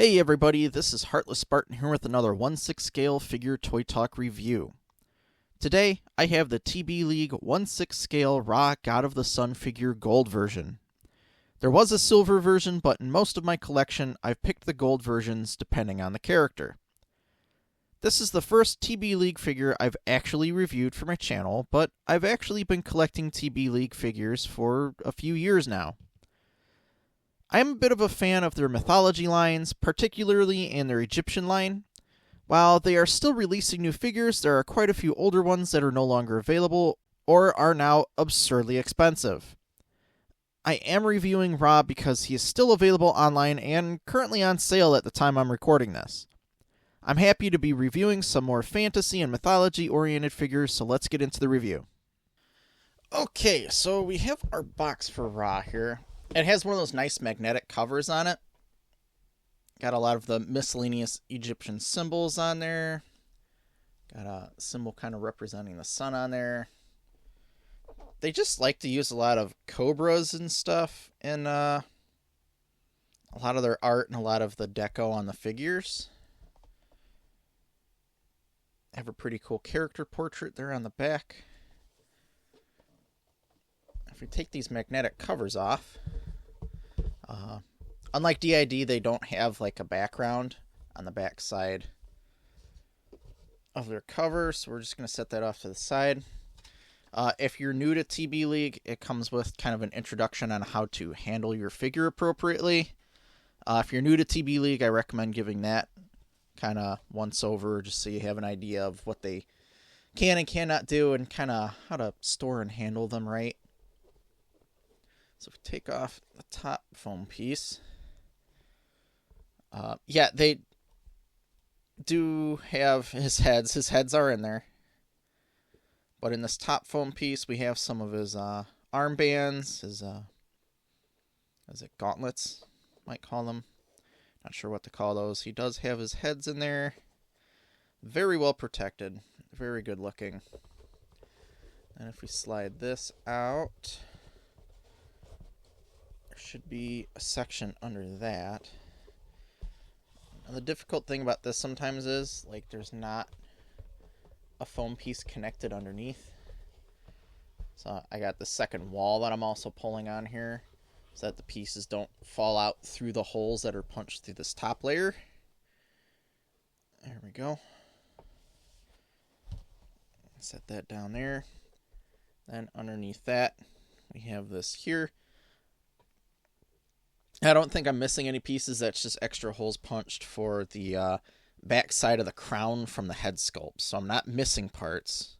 Hey everybody, this is Heartless Spartan here with another 1/6 scale figure toy talk review. Today, I have the Tbleague 1/6 scale Ra God of the Sun figure gold version. There was a silver version, but in most of my collection, I've picked the gold versions depending on the character. This is the first Tbleague figure I've actually reviewed for my channel, but I've actually been collecting Tbleague figures for a few years now. I am a bit of a fan of their mythology lines, particularly in their Egyptian line. While they are still releasing new figures, there are quite a few older ones that are no longer available or are now absurdly expensive. I am reviewing Ra because he is still available online and currently on sale at the time I'm recording this. I'm happy to be reviewing some more fantasy and mythology-oriented figures, so let's get into the review. Okay, so we have our box for Ra here. It has one of those nice magnetic covers on it. Got a lot of the miscellaneous Egyptian symbols on there. Got a symbol kind of representing the sun on there. They just like to use a lot of cobras and stuff in a lot of their art and a lot of the deco on the figures. Have a pretty cool character portrait there on the back. If we take these magnetic covers off, unlike DID, they don't have like a background on the back side of their cover, so we're just going to set that off to the side. If you're new to Tbleague, it comes with kind of an introduction on how to handle your figure appropriately. If you're new to Tbleague, I recommend giving that kind of once over, just so you have an idea of what they can and cannot do and kind of how to store and handle them right. So if we take off the top foam piece, yeah, they do have his heads. His heads are in there. But in this top foam piece, we have some of his armbands, his gauntlets, might call them. Not sure what to call those. He does have his heads in there. Very well protected. Very good looking. And if we slide this out, should be a section under that. Now, the difficult thing about this sometimes is like there's not a foam piece connected underneath. So I got the second wall that I'm also pulling on here so that the pieces don't fall out through the holes that are punched through this top layer. There we go. Set that down there. Then underneath that we have this here. I don't think I'm missing any pieces. That's just extra holes punched for the back side of the crown from the head sculpt. So I'm not missing parts.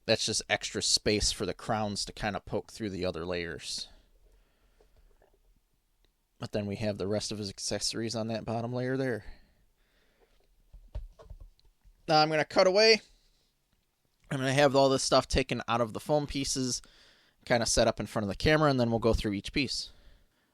That's just extra space for the crowns to kind of poke through the other layers. But then we have the rest of his accessories on that bottom layer there. Now I'm going to cut away. I'm going to have all this stuff taken out of the foam pieces, kind of set up in front of the camera, and then we'll go through each piece.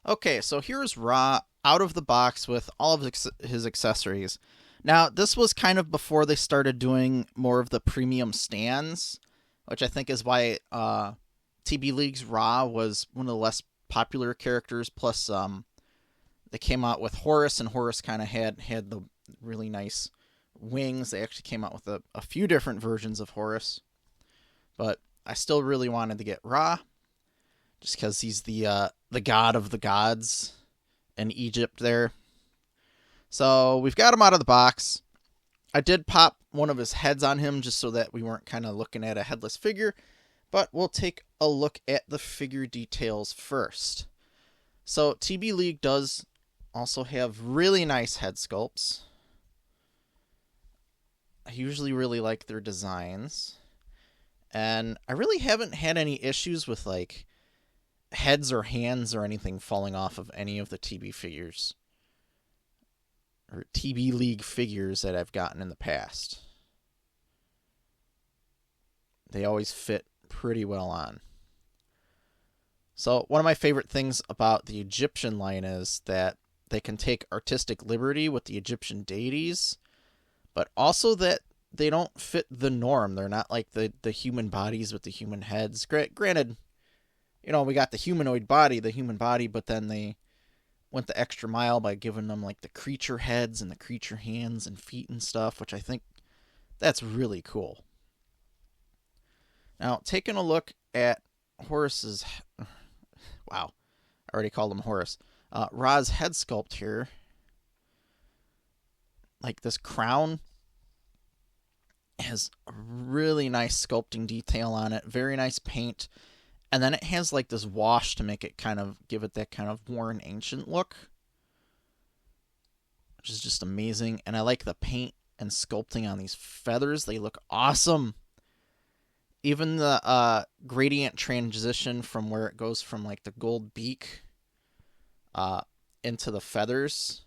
Okay, so here's Ra out of the box with all of his accessories. Now, this was kind of before they started doing more of the premium stands, which I think is why Tbleague's Ra was one of the less popular characters. Plus, they came out with Horus, and Horus kind of had the really nice wings. They actually came out with a few different versions of Horus. But I still really wanted to get Ra, just because he's the god of the gods in Egypt there. So we've got him out of the box. I did pop one of his heads on him just so that we weren't kind of looking at a headless figure. But we'll take a look at the figure details first. So Tbleague does also have really nice head sculpts. I usually really like their designs. And I really haven't had any issues with like heads or hands or anything falling off of any of the Tbleague figures that I've gotten in the past. They always fit pretty well on. So one of my favorite things about the Egyptian line is that they can take artistic liberty with the Egyptian deities, but also that they don't fit the norm. They're not like the human bodies with the human heads. Granted, you know, we got the human body, but then they went the extra mile by giving them like the creature heads and the creature hands and feet and stuff, which I think that's really cool. Now, taking a look at Horus's... Wow, I already called him Horus. Ra's head sculpt here. Like this crown has a really nice sculpting detail on it. Very nice paint. And then it has like this wash to make it kind of give it that kind of worn ancient look, which is just amazing. And I like the paint and sculpting on these feathers. They look awesome. Even the gradient transition from where it goes from like the gold beak into the feathers,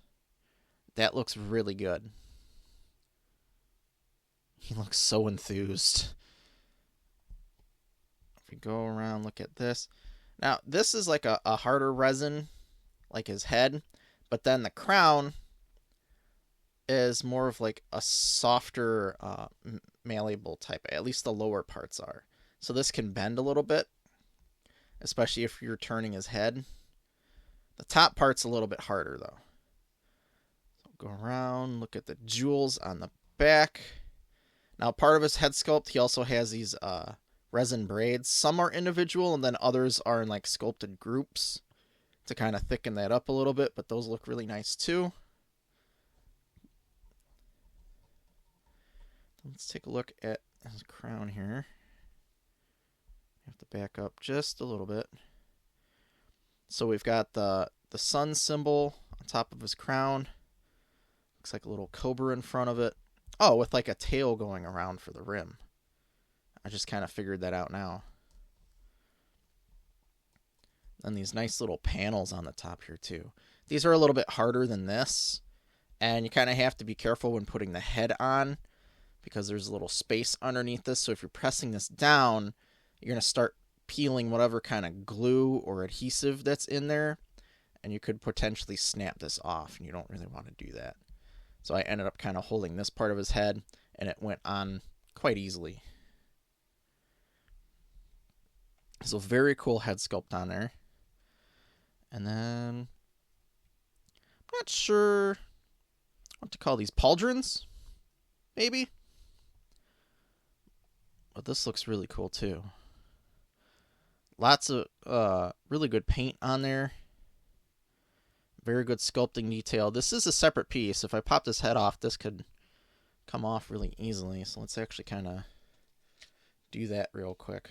that looks really good. He looks so enthused. If we go around, look at this. Now, this is like a harder resin, like his head, but then the crown is more of like a softer, malleable type. At least the lower parts are. So this can bend a little bit, especially if you're turning his head. The top part's a little bit harder, though. So go around, look at the jewels on the back. Now, part of his head sculpt, he also has these resin braids. Some are individual, and then others are in like sculpted groups to kind of thicken that up a little bit, but those look really nice too. Let's take a look at his crown here. I have to back up just a little bit. So we've got the sun symbol on top of his crown. Looks like a little cobra in front of it. Oh, with like a tail going around for the rim. I just kind of figured that out now. And these nice little panels on the top here too. These are a little bit harder than this. And you kind of have to be careful when putting the head on, because there's a little space underneath this. So if you're pressing this down, you're going to start peeling whatever kind of glue or adhesive that's in there, and you could potentially snap this off, and you don't really want to do that. So I ended up kind of holding this part of his head, and it went on quite easily. So very cool head sculpt on there. And then, I'm not sure what to call these, pauldrons, maybe? But this looks really cool too. Lots of really good paint on there. Very good sculpting detail. This is a separate piece. If I pop this head off, this could come off really easily. So let's actually kind of do that real quick.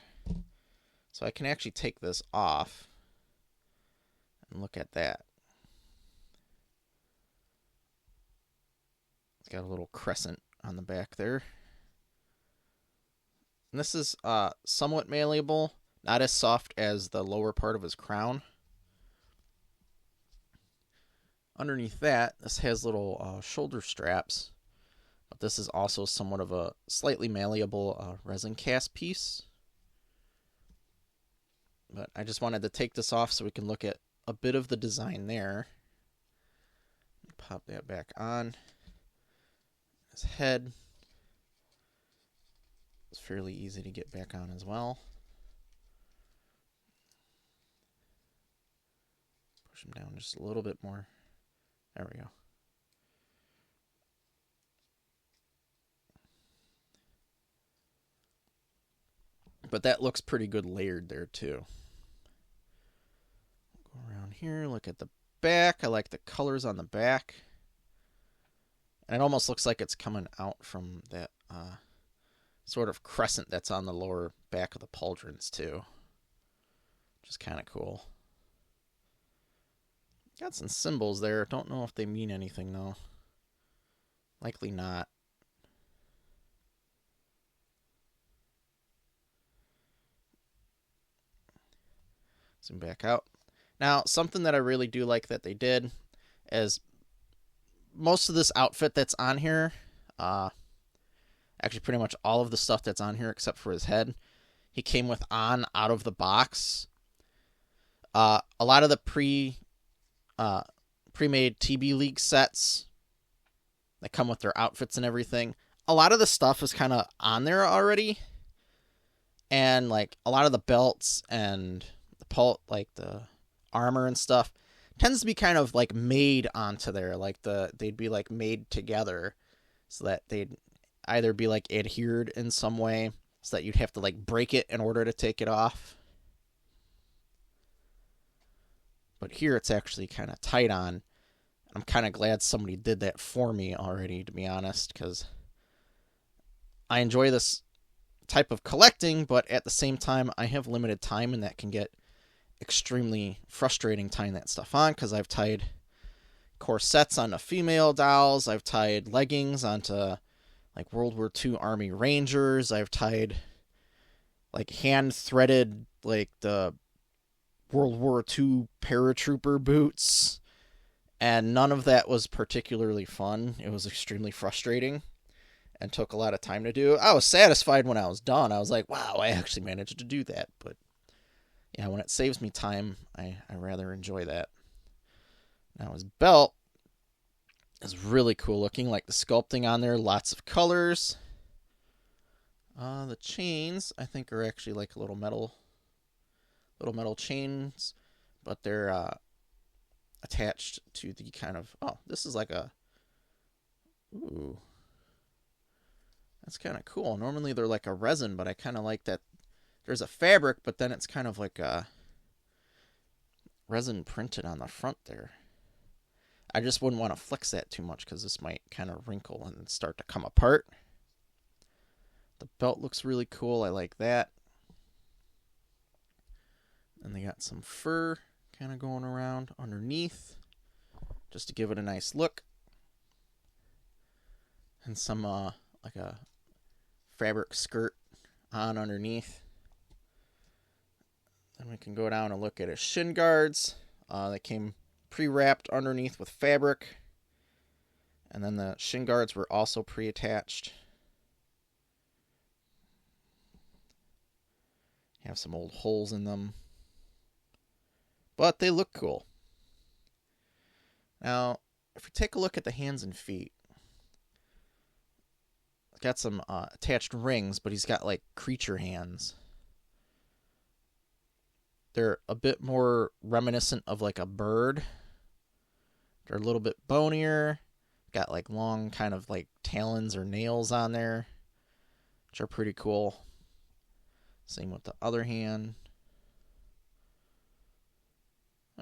So I can actually take this off and look at that. It's got a little crescent on the back there. And this is somewhat malleable, not as soft as the lower part of his crown. Underneath that, this has little shoulder straps, but this is also somewhat of a slightly malleable resin cast piece. But I just wanted to take this off so we can look at a bit of the design there. Pop that back on. His head is fairly easy to get back on as well. Push him down just a little bit more. There we go. But that looks pretty good layered there too. Go around here, look at the back. I like the colors on the back. And it almost looks like it's coming out from that sort of crescent that's on the lower back of the pauldrons too. Which is kind of cool. Got some symbols there. Don't know if they mean anything though. Likely not. Zoom back out. Now, something that I really do like that they did is most of this outfit that's on here, actually pretty much all of the stuff that's on here except for his head, he came with out of the box. A lot of the pre-made Tbleague sets that come with their outfits and everything, a lot of the stuff is kind of on there already, and like a lot of the belts and the armor and stuff tends to be kind of like made onto there, like they'd be like made together so that they'd either be like adhered in some way so that you'd have to like break it in order to take it off. But here it's actually kind of tight on. I'm kind of glad somebody did that for me already, to be honest, because I enjoy this type of collecting, but at the same time, I have limited time, and that can get extremely frustrating tying that stuff on, because I've tied corsets onto female dolls, I've tied leggings onto like World War II Army Rangers, I've tied like hand-threaded like the World War II paratrooper boots, and none of that was particularly fun. It was extremely frustrating and took a lot of time to do. I was satisfied when I was done. I was like, wow, I actually managed to do that. But yeah, when it saves me time, I rather enjoy that. Now his belt is really cool looking, like the sculpting on there, lots of colors. The chains, I think, are actually like little metal chains, but they're attached to the kind of, oh, this is like a, ooh, that's kind of cool. Normally they're like a resin, but I kind of like that there's a fabric, but then it's kind of like a resin printed on the front there. I just wouldn't want to flex that too much because this might kind of wrinkle and start to come apart. The belt looks really cool. I like that. And they got some fur kind of going around underneath just to give it a nice look. And some like a fabric skirt on underneath. Then we can go down and look at his shin guards. They came pre-wrapped underneath with fabric. And then the shin guards were also pre-attached. Have some old holes in them. But they look cool. Now, if we take a look at the hands and feet, it's got some attached rings, but he's got like creature hands. They're a bit more reminiscent of like a bird. They're a little bit bonier. Got like long kind of like talons or nails on there, which are pretty cool. Same with the other hand.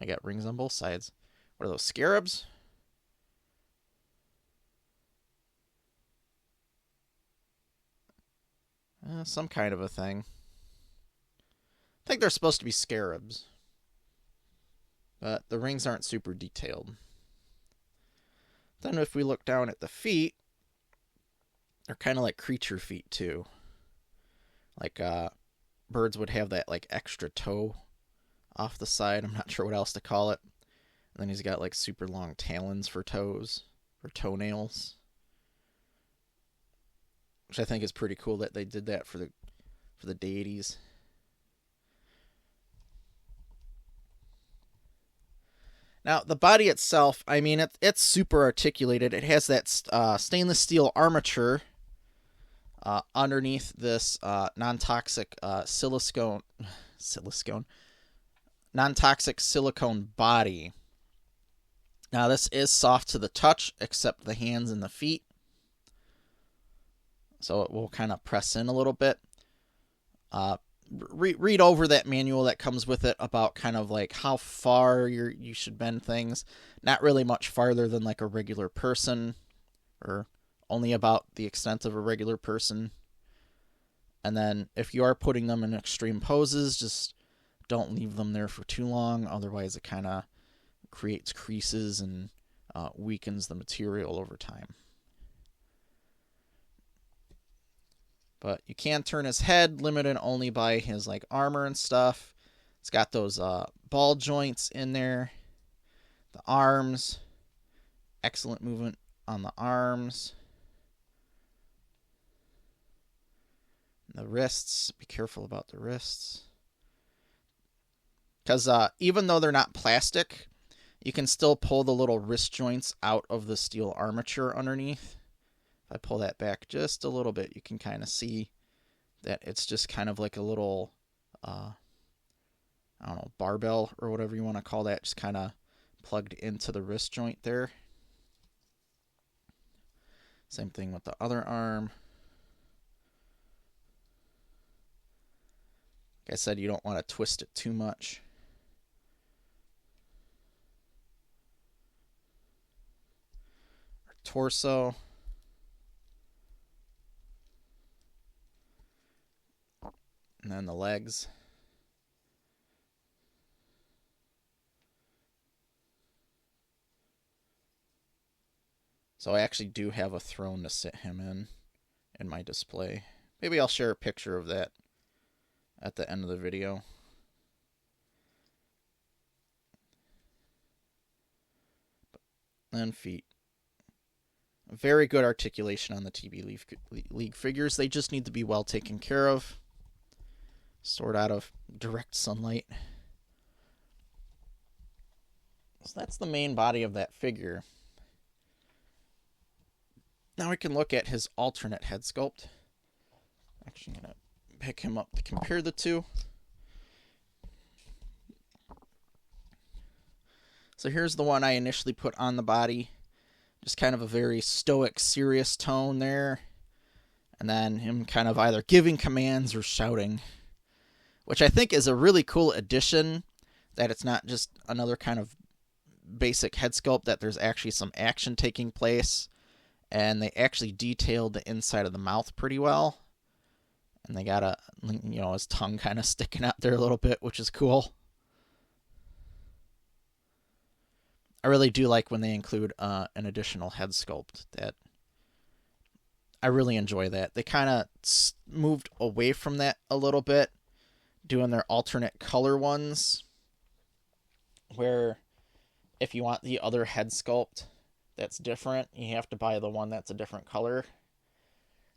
I got rings on both sides. What are those, scarabs? Some kind of a thing. I think they're supposed to be scarabs. But the rings aren't super detailed. Then if we look down at the feet, they're kind of like creature feet too. Like birds would have that like extra toe off the side. I'm not sure what else to call it. And then he's got like super long talons for toes, or toenails. Which I think is pretty cool that they did that for the deities. Now, the body itself, I mean, it's super articulated. It has that stainless steel armature underneath this non-toxic non-toxic silicone body. Now, this is soft to the touch, except the hands and the feet. So it will kind of press in a little bit. Read over that manual that comes with it about kind of like how far you should bend things. Not really much farther than like a regular person, or only about the extent of a regular person. And then if you are putting them in extreme poses, just don't leave them there for too long. Otherwise it kind of creates creases and weakens the material over time. But you can turn his head, limited only by his like armor and stuff. It's got those ball joints in there. The arms, excellent movement on the arms. And the wrists, be careful about the wrists. Because even though they're not plastic, you can still pull the little wrist joints out of the steel armature underneath. If I pull that back just a little bit, you can kind of see that it's just kind of like a little, I don't know, barbell or whatever you want to call that, just kind of plugged into the wrist joint there. Same thing with the other arm. Like I said, you don't want to twist it too much. Our torso. And then the legs. So I actually do have a throne to sit him in my display. Maybe I'll share a picture of that at the end of the video. And feet. Very good articulation on the Tbleague figures. They just need to be well taken care of. Stored out of direct sunlight. So that's the main body of that figure. Now we can look at his alternate head sculpt. Actually, I'm going to pick him up to compare the two. So here's the one I initially put on the body. Just kind of a very stoic, serious tone there. And then him kind of either giving commands or shouting. Which I think is a really cool addition. That it's not just another kind of basic head sculpt. That there's actually some action taking place. And they actually detailed the inside of the mouth pretty well. And they got his tongue kind of sticking out there a little bit, which is cool. I really do like when they include an additional head sculpt. That I really enjoy that. They kind of moved away from that a little bit, doing their alternate color ones, where if you want the other head sculpt that's different, you have to buy the one that's a different color.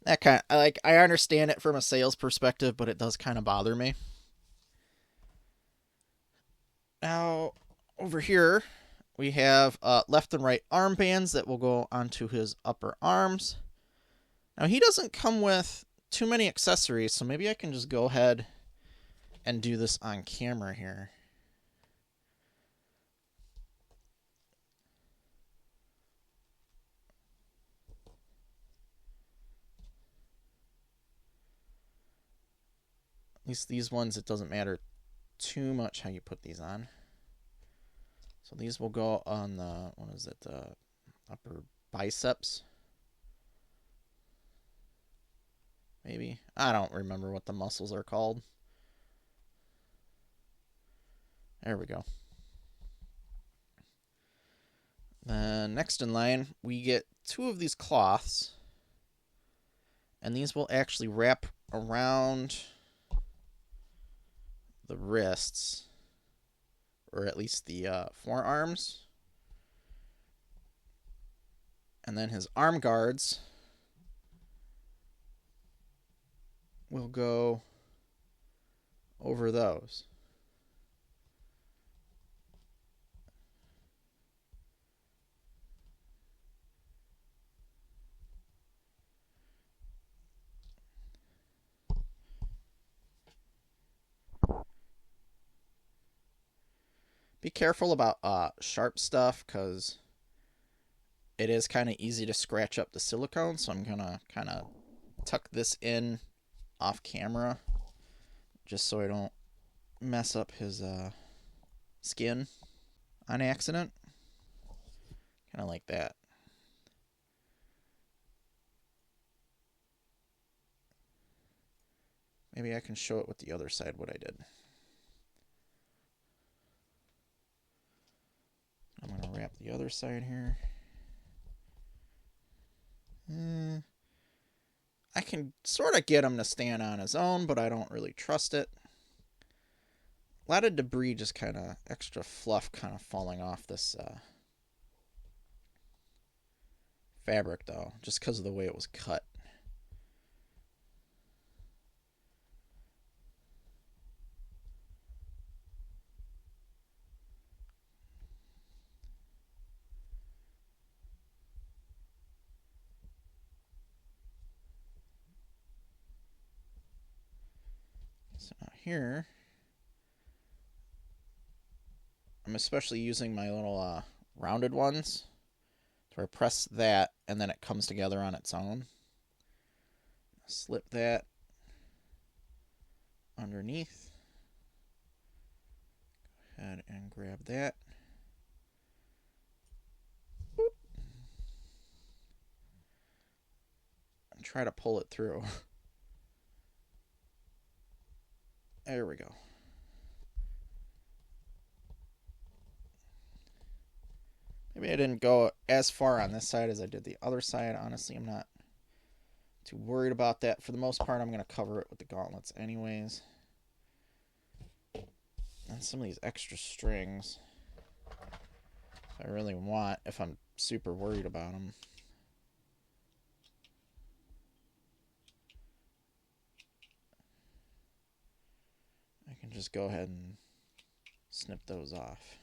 That kind of, I understand it from a sales perspective, but it does kind of bother me. Now, over here, we have left and right armbands that will go onto his upper arms. Now, he doesn't come with too many accessories, so maybe I can just go ahead and do this on camera here. At least these ones, it doesn't matter too much how you put these on. So these will go on the, upper biceps. Maybe. I don't remember what the muscles are called. There we go. Then next in line, we get 2 of these cloths. And these will actually wrap around the wrists, or at least the forearms. And then his arm guards will go over those. Be careful about sharp stuff, because it is kind of easy to scratch up the silicone, so I'm going to kind of tuck this in off camera, just so I don't mess up his skin on accident. Kind of like that. Maybe I can show it with the other side what I did. I'm going to wrap the other side here. I can sort of get him to stand on his own, but I don't really trust it. A lot of debris, just kind of extra fluff kind of falling off this fabric, though, just because of the way it was cut. So now here, I'm especially using my little rounded ones. So I press that, and then it comes together on its own. Slip that underneath. Go ahead and grab that. Boop. And try to pull it through. There we go. Maybe I didn't go as far on this side as I did the other side. Honestly, I'm not too worried about that. For the most part, I'm going to cover it with the gauntlets anyways. And some of these extra strings, I really want if I'm super worried about them. I can just go ahead and snip those off.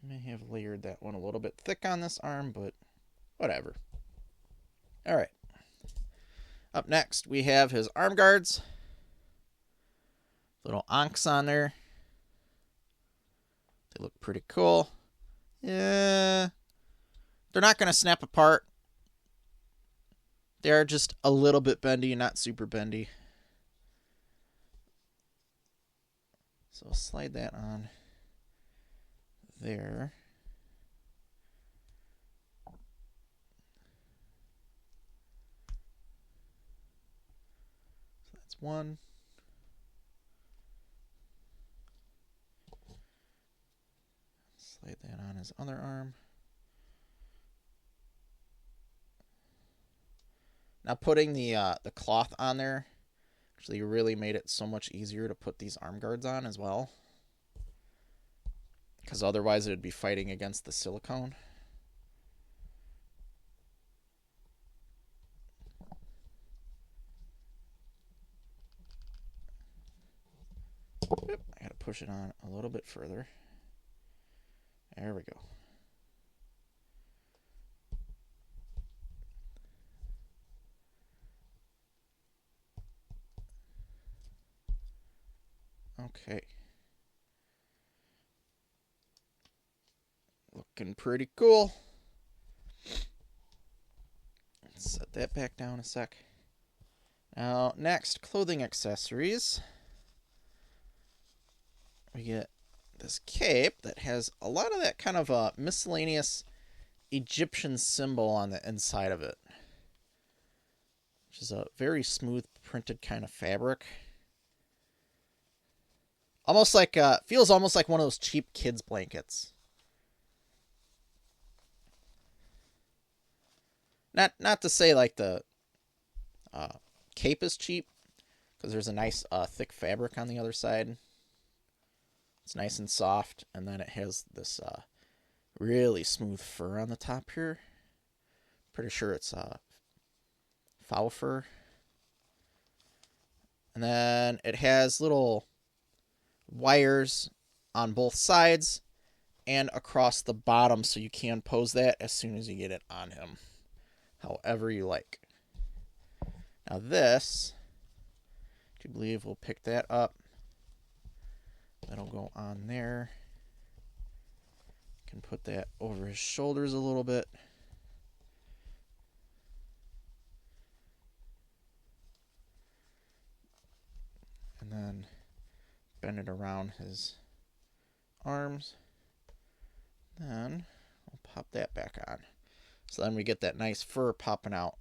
May have layered that one a little bit thick on this arm, but whatever. Alright. Up next, we have his arm guards. Little Ankhs on there. They look pretty cool. Yeah. They're not going to snap apart. They are just a little bit bendy, not super bendy. So I'll slide that on there. So that's one. Slide that on his other arm. Now putting the cloth on there actually really made it so much easier to put these arm guards on as well. Because otherwise it would be fighting against the silicone. Oop, I gotta push it on a little bit further. There we go. Okay. Looking pretty cool. Let's set that back down a sec. Now, next, clothing accessories. We get this cape that has a lot of that kind of miscellaneous Egyptian symbol on the inside of it, which is a very smooth printed kind of fabric. Almost like, feels almost like one of those cheap kids' blankets. Not to say like the cape is cheap, because there's a nice thick fabric on the other side. It's nice and soft, and then it has this really smooth fur on the top here. Pretty sure it's fowl fur. And then it has little wires on both sides and across the bottom, so you can pose that as soon as you get it on him, however you like. Now this, I do believe we'll pick that up. That'll go on there. Can put that over his shoulders a little bit. And then bend it around his arms. Then we'll pop that back on. So then we get that nice fur popping out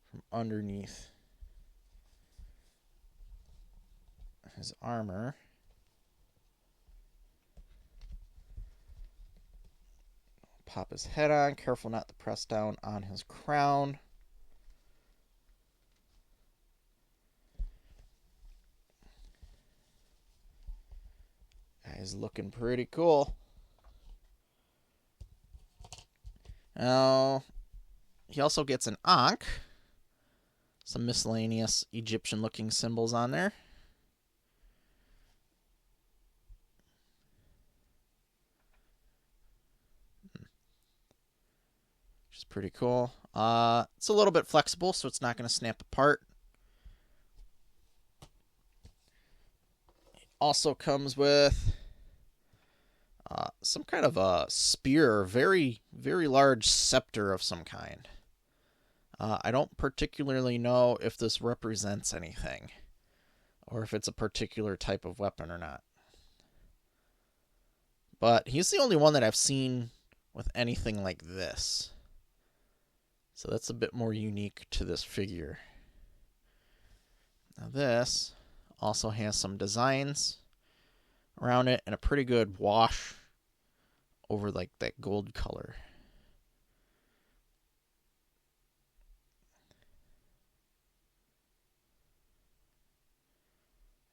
from underneath his armor. Pop his head on. Careful not to press down on his crown. Guy's looking pretty cool. Now, he also gets an Ankh. Some miscellaneous Egyptian-looking symbols on there. pretty cool. It's a little bit flexible, so it's not going to snap apart. It also comes with some kind of a spear, very, very large scepter of some kind. I don't particularly know if this represents anything, or if it's a particular type of weapon or not. But he's the only one that I've seen with anything like this. So that's a bit more unique to this figure. Now this also has some designs around it and a pretty good wash over like that gold color.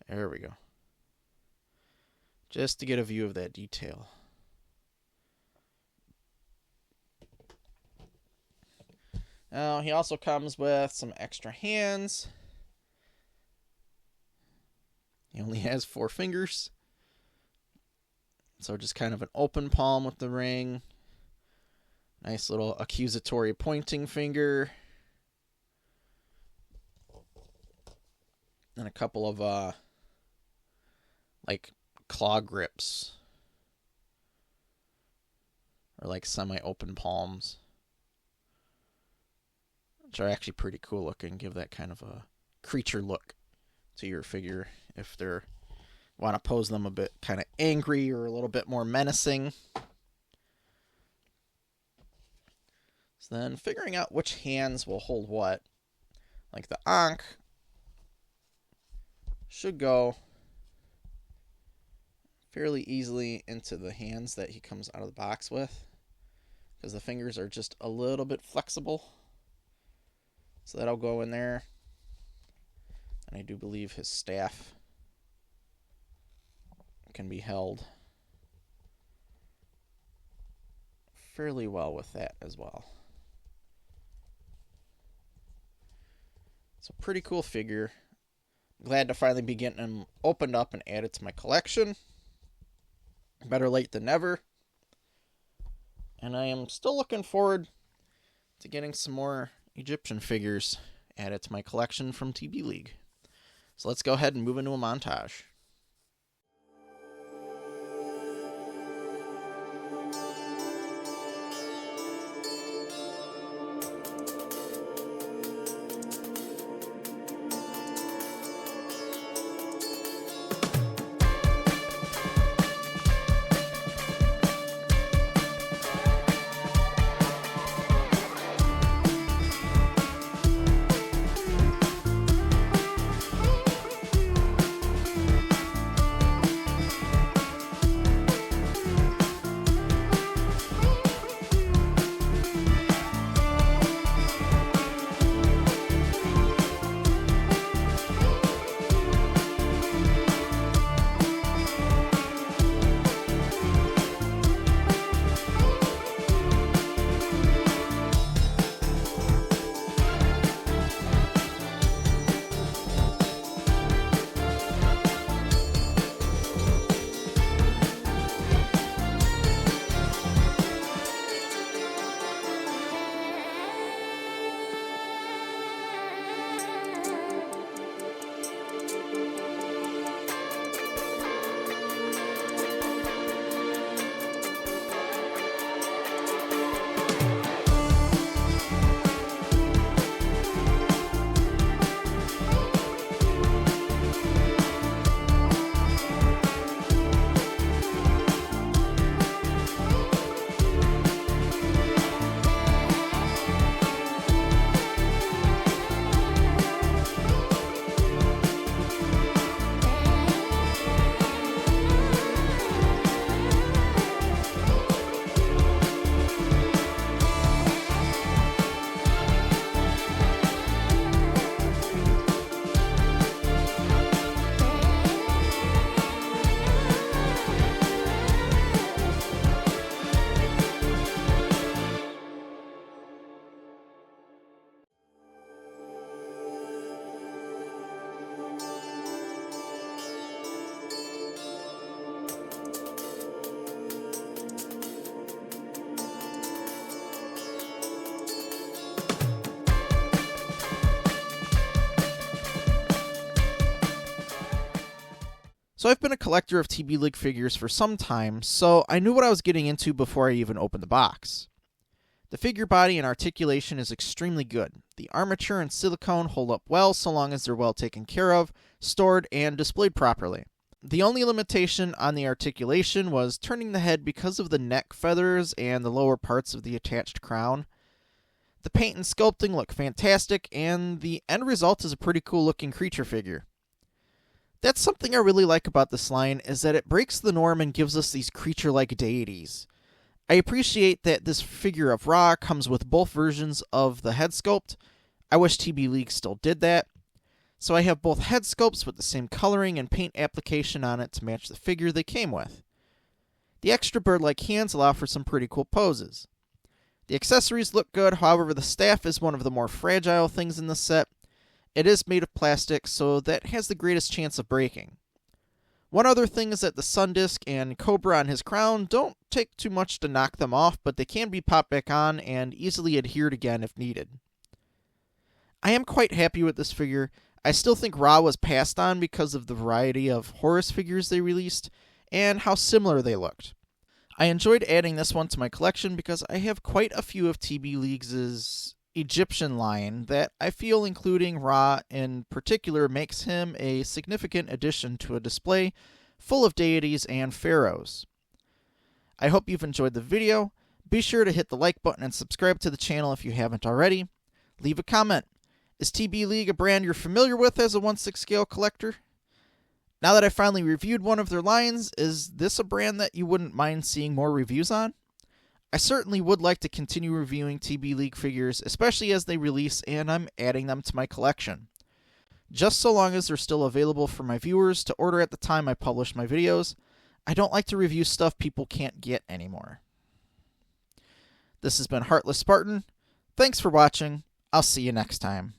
There we go. Just to get a view of that detail. Now, he also comes with some extra hands. He only has 4 fingers. So just kind of an open palm with the ring. Nice little accusatory pointing finger. And a couple of, like, claw grips. Or like semi-open palms. Which are actually pretty cool looking. Give that kind of a creature look to your figure if they're want to pose them a bit kind of angry or a little bit more menacing. So then figuring out which hands will hold what. Like the Ankh should go fairly easily into the hands that he comes out of the box with, because the fingers are just a little bit flexible. So that'll go in there. And I do believe his staff can be held fairly well with that as well. It's a pretty cool figure. Glad to finally be getting him opened up and added to my collection. Better late than never. And I am still looking forward to getting some more Egyptian figures added to my collection from Tbleague. So let's go ahead and move into a montage. So I've been a collector of Tbleague figures for some time, so I knew what I was getting into before I even opened the box. The figure body and articulation is extremely good. The armature and silicone hold up well so long as they're well taken care of, stored, and displayed properly. The only limitation on the articulation was turning the head because of the neck feathers and the lower parts of the attached crown. The paint and sculpting look fantastic, and the end result is a pretty cool looking creature figure. That's something I really like about this line, is that it breaks the norm and gives us these creature-like deities. I appreciate that this figure of Ra comes with both versions of the head sculpt. I wish Tbleague still did that. So I have both head sculpts with the same coloring and paint application on it to match the figure they came with. The extra bird-like hands allow for some pretty cool poses. The accessories look good, however the staff is one of the more fragile things in the set. It is made of plastic, so that has the greatest chance of breaking. One other thing is that the sun disk and cobra on his crown don't take too much to knock them off, but they can be popped back on and easily adhered again if needed. I am quite happy with this figure. I still think Ra was passed on because of the variety of Horus figures they released and how similar they looked. I enjoyed adding this one to my collection because I have quite a few of Tbleague's Egyptian line that I feel including Ra in particular makes him a significant addition to a display full of deities and pharaohs. I hope you've enjoyed the video. Be sure to hit the like button and subscribe to the channel if you haven't already. Leave a comment. Is Tbleague a brand you're familiar with as a 1/6 scale collector? Now that I finally reviewed one of their lines, is this a brand that you wouldn't mind seeing more reviews on? I certainly would like to continue reviewing Tbleague figures, especially as they release and I'm adding them to my collection. Just so long as they're still available for my viewers to order at the time I publish my videos, I don't like to review stuff people can't get anymore. This has been Heartless Spartan. Thanks for watching. I'll see you next time.